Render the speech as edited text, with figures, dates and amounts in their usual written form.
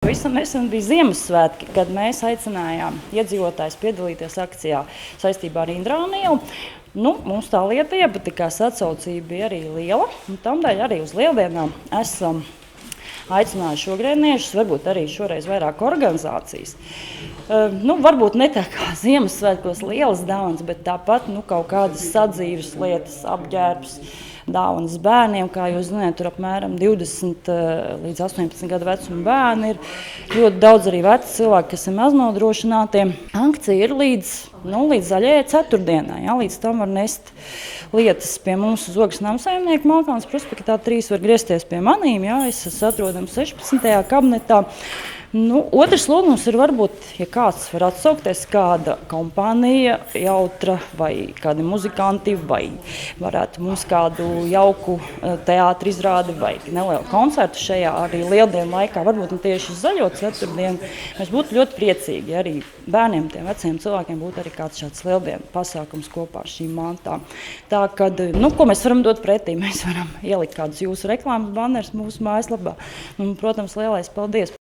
Pavisam nesen bija Ziemassvētki, kad mēs aicinājām iedzīvotājus piedalīties akcijā saistībā ar Indrāniju. Mums tā lieta iepatikās, atsaucība bija arī liela, un tamdēļ arī uz Lieldienām esam aicinājuši ogrēniešus, varbūt arī šoreiz vairāk organizācijas. Varbūt ne tā kā Ziemassvētkos lielas dāvanas, bet tāpat kaut kādas sadzīves lietas, apģērbs, dāvanas bērniem, kā jūs zināt, tur apmēram 20 līdz 18 gadu vecuma bērni ir. Ļoti daudz arī veci cilvēki, kas ir maznodrošināti. Akcija ir līdz zaļajai ceturtdienai, līdz tam var nest lietas pie mums uz Ogas nama saimnieku Malkalnes prospektā 3 var griezties pie manīm, es esmu atrodams 16. kabinetā. Otrs lūgums ir varbūt, ja kāds var atsaukties, kāda kompānija jautra vai kādi muzikanti vai varētu mums kādu jauku teātri izrādi vai nelielu koncertu šajā arī Lieldienu laikā, varbūt tieši uz zaļo ceturtdienu. Mēs būtu ļoti priecīgi, ja arī bērniem, tiem veciem cilvēkiem būtu arī kāds šāds Lieldienu pasākums kopā ar šīm mantām. Tā kad, ko mēs varam dot pretī? Mēs varam ielikt kādus jūsu reklāmas banerus mūsu mājaslapā. Protams, lielais paldies!